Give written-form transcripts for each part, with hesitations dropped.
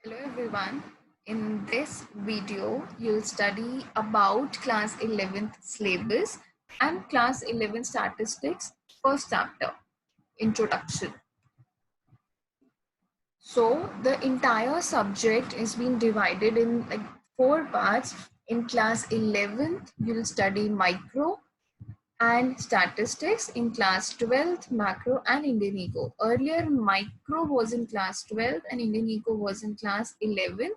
Hello everyone. In this video, you'll study about class 11th syllabus and class 11 statistics first chapter, introduction. So the entire subject is being divided in like four parts. In class 11th, you'll study micro and statistics. In class 12th, macro and Indian Eco. Earlier, micro was in class 12th and Indian Eco was in class 11th.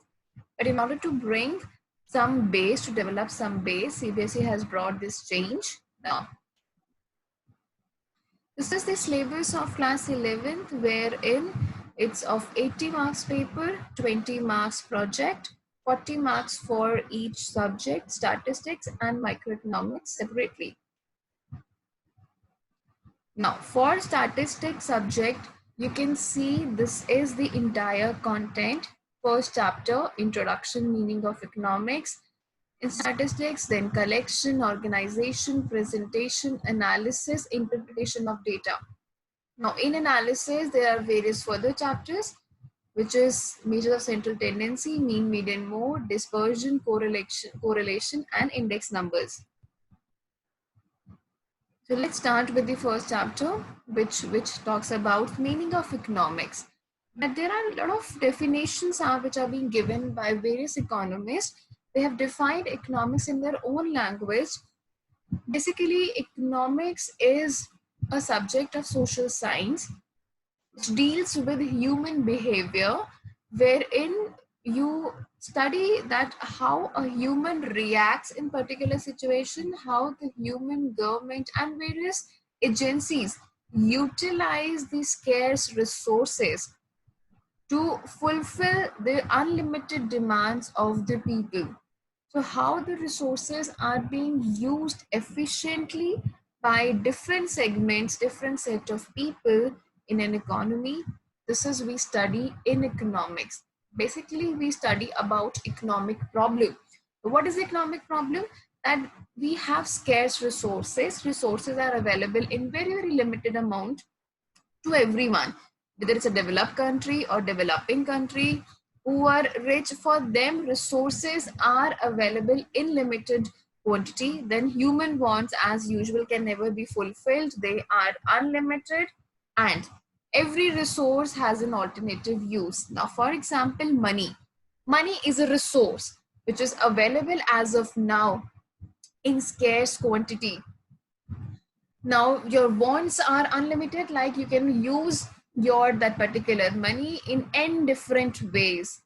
But in order to bring some base, to develop some base, CBSE has brought this change. Now, this is the syllabus of class 11th, wherein it's of 80 marks paper, 20 marks project, 40 marks for each subject, statistics and microeconomics separately. Now, for statistics subject, you can see this is the entire content. First chapter, introduction, meaning of economics. In statistics, then collection, organization, presentation, analysis, interpretation of data. Now, in analysis, there are various further chapters, which is measures of central tendency, mean, median, mode, dispersion, correlation, and index numbers. So let's start with the first chapter, which talks about meaning of economics. But there are a lot of definitions which are being given by various economists. They have defined economics in their own language. Basically, economics is a subject of social science which deals with human behavior, wherein you study that how a human reacts in particular situation, how the human government and various agencies utilize the scarce resources to fulfill the unlimited demands of the people. So how the resources are being used efficiently by different segments, different set of people in an economy. This is we study in economics. Basically, we study about economic problem. What is the economic problem? That we have scarce resources. Resources are available in very, very limited amount to everyone, whether it's a developed country or developing country. Who are rich, for them resources are available in limited quantity. Then human wants as usual can never be fulfilled, they are unlimited, and every resource has an alternative use. Now, for example, money is a resource which is available as of now in scarce quantity. Now your wants are unlimited, like you can use your that particular money in n different ways,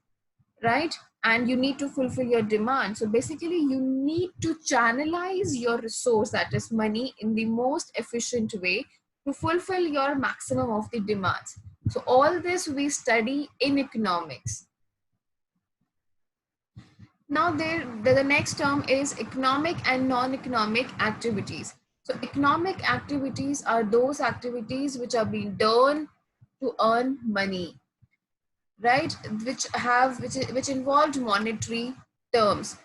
right? And you need to fulfill your demand. So basically you need to channelize your resource, that is money, in the most efficient way to fulfill your maximum of the demands. So all this we study in economics. Now the next term is economic and non-economic activities. So economic activities are those activities which are being done to earn money, right? Which involved monetary terms.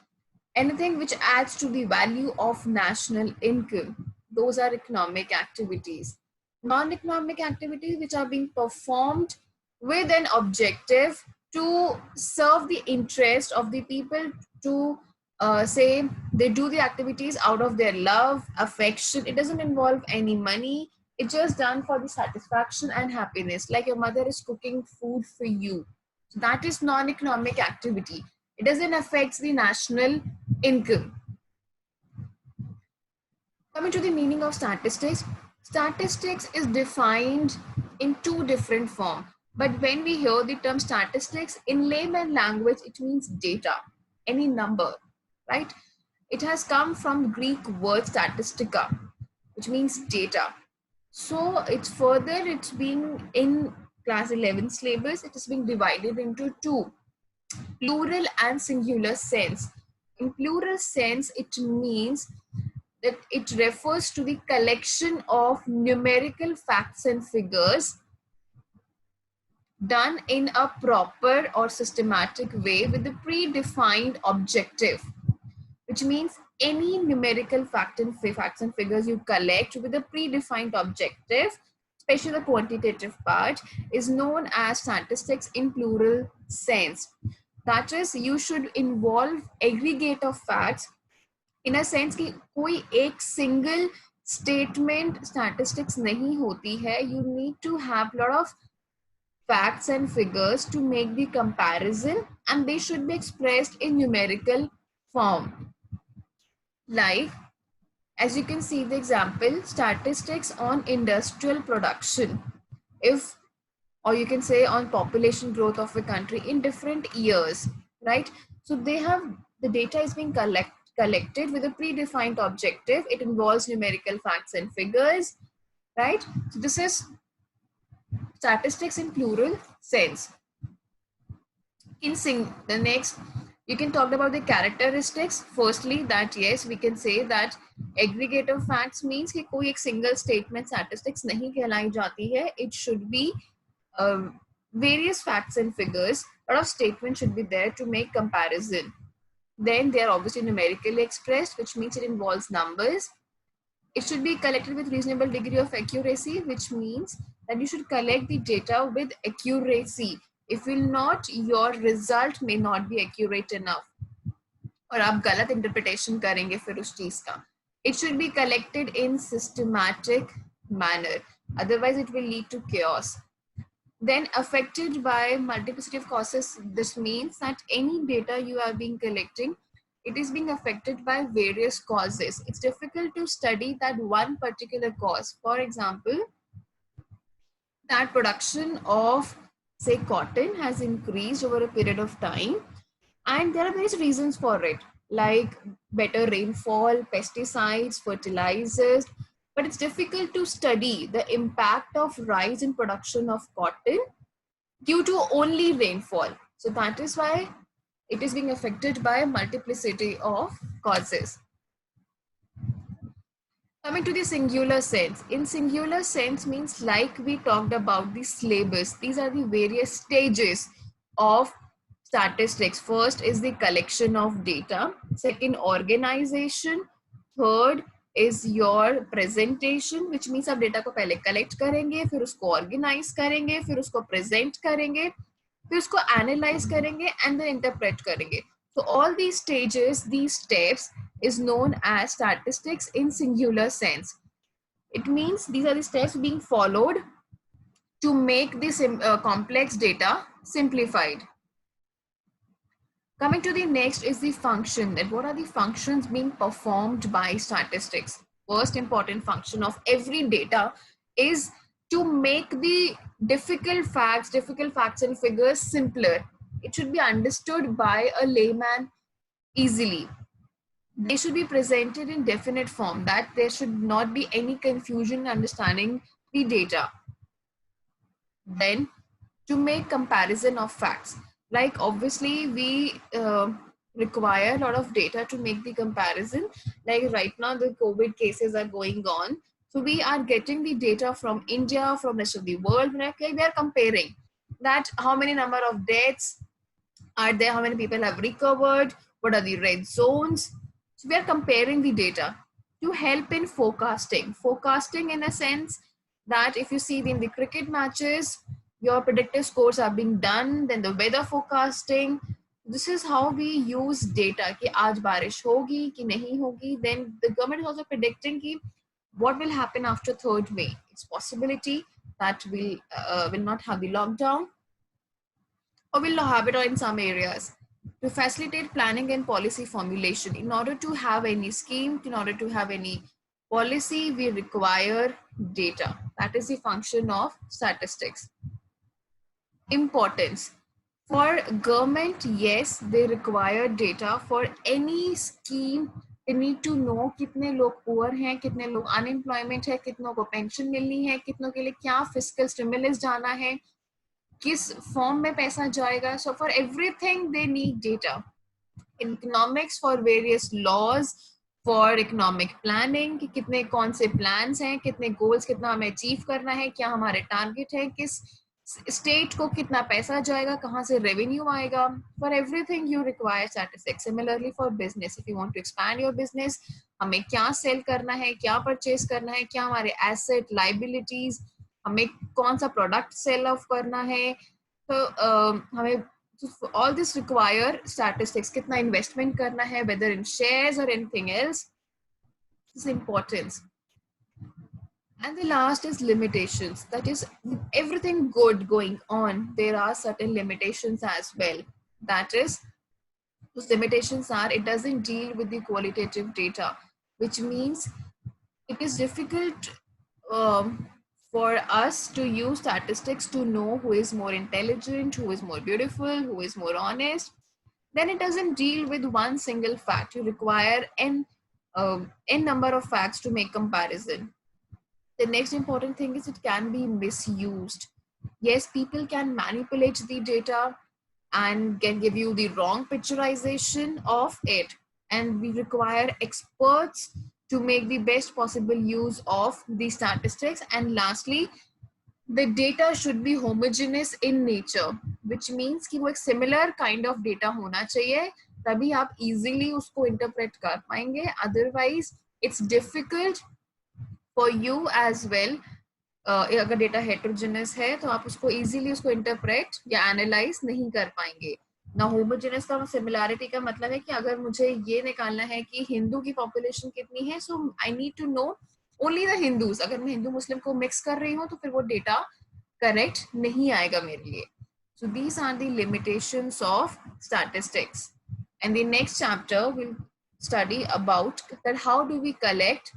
Anything which adds to the value of national income. Those are economic activities. Non-economic activities which are being performed with an objective to serve the interest of the people, to say they do the activities out of their love, affection. It doesn't involve any money. It's just done for the satisfaction and happiness. Like your mother is cooking food for you. So that is non-economic activity. It doesn't affect the national income. Coming to the meaning of statistics, statistics is defined in two different forms. But when we hear the term statistics in layman language, it means data, any number, right? It has come from Greek word statistica, which means data. So it's being in class 11 syllabus, it is being divided into two, plural and singular sense. In plural sense, it means that it refers to the collection of numerical facts and figures done in a proper or systematic way with a predefined objective, which means any numerical facts and figures you collect with a predefined objective, especially the quantitative part, is known as statistics in plural sense. That is, you should involve aggregate of facts in a sense कि कोई एक single statement statistics नहीं होती है. You need to have lot of facts and figures to make the comparison, and they should be expressed in numerical form. Like, as you can see the example, statistics on industrial production, if, or you can say on population growth of a country in different years, right? So they have, the data is being collected with a predefined objective. It involves numerical facts and figures, right? So this is statistics in plural sense. The next, you can talk about the characteristics. Firstly, that yes, we can say that aggregate of facts means कि कोई एक single statement statistics नहीं कहलाई जाती है. It should be various facts and figures. A lot of statements should be there to make comparison. Then they are obviously numerically expressed, which means it involves numbers. It should be collected with reasonable degree of accuracy, which means that you should collect the data with accuracy. If will not, your result may not be accurate enough, और आप गलत interpretation करेंगे फिर उस चीज का. It should be collected in systematic manner. Otherwise, it will lead to chaos. Then affected by multiplicity of causes. This means that any data you are being collecting, it is being affected by various causes. It's difficult to study that one particular cause. For example, that production of, say, cotton has increased over a period of time, and there are various reasons for it, like better rainfall, pesticides, fertilizers, but it's difficult to study the impact of rise in production of cotton due to only rainfall. So that is why it is being affected by a multiplicity of causes. Coming to the singular sense. In singular sense means, like we talked about the syllabus. These are the various stages of statistics. First is the collection of data. Second, organization. Third is your presentation, which means आप data को पहले collect करेंगे, फिर उसको organize करेंगे, फिर उसको present करेंगे, फिर उसको analyze करेंगे, and then interpret करेंगे. So all these stages, these steps is known as statistics in singular sense. It means these are the steps being followed to make this complex data simplified. Coming to the next is the function. That what are the functions being performed by statistics? First important function of every data is to make the difficult facts and figures simpler. It should be understood by a layman easily. They should be presented in definite form, that there should not be any confusion in understanding the data. Then, to make comparison of facts, like obviously we require a lot of data to make the comparison. Like right now the COVID cases are going on, so we are getting the data from India, from rest of the world. We are comparing that how many number of deaths are there, how many people have recovered, what are the red zones. So we are comparing the data to help in forecasting. Forecasting in a sense that if you see in the cricket matches, your predictive scores are being done, then the weather forecasting. This is how we use data कि आज बारिश होगी कि नहीं होगी. Then the government is also predicting कि what will happen after 3rd May. It's possibility that we'll not have the lockdown, or will have it in some areas. To facilitate planning and policy formulation, in order to have any scheme, in order to have any policy, we require data. That is the function of statistics. Importance. For government, yes, they require data. For any scheme, they need to know कितने लोग poor हैं, कितने लोग unemployment है, कितनों को pension मिलनी है, कितनों के लिए क्या fiscal stimulus जाना है, किस फॉर्म में पैसा जाएगा. So for everything they need data. In economics, for various laws, for economic planning, कि कितने कौन से plans हैं, कितने goals, कितना हमें achieve करना है, क्या हमारे target है, किस state को कितना पैसा जाएगा, कहाँ से revenue आएगा. For everything you require statistics. Similarly for business, if you want to expand your business, हमें क्या sell करना है, क्या purchase करना है, क्या हमारे asset, liabilities, हमें कौन सा प्रोडक्ट सेल ऑफ करना है, तो हमें all this require statistics, कितना इन्वेस्टमेंट करना है, whether in shares or anything else, this is importance. And the last is limitations. That is, everything good going on, there are certain limitations as well. That is, those limitations are, it doesn't deal with the qualitative data, which means it is difficult for us to use statistics to know who is more intelligent, who is more beautiful, who is more honest. Then it doesn't deal with one single fact. You require n number of facts to make comparison. The next important thing is it can be misused. Yes, people can manipulate the data and can give you the wrong picturization of it. And we require experts to make the best possible use of the statistics. And lastly, the data should be homogeneous in nature, which means कि वो एक similar kind of data होना चाहिए, तभी आप easily उसको interpret कर पाएंगे. Otherwise, it's difficult for you as well. अगर डेटा हेट्रोजेनस है तो आप उसको इजीली उसको इंटरप्रेट या एनालाइज नहीं कर पाएंगे ना. होमोजेनस का सिमिलैरिटी का मतलब है कि अगर मुझे ये निकालना है कि हिंदू की पॉपुलेशन कितनी है, so I need to know only the Hindus. अगर मैं हिंदू मुस्लिम को मिक्स कर रही हूँ तो फिर वो डेटा करेक्ट नहीं आएगा मेरे लिए. So these are the limitations of statistics. And the next chapter will study about that how do we collect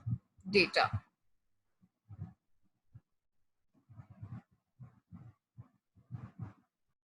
data.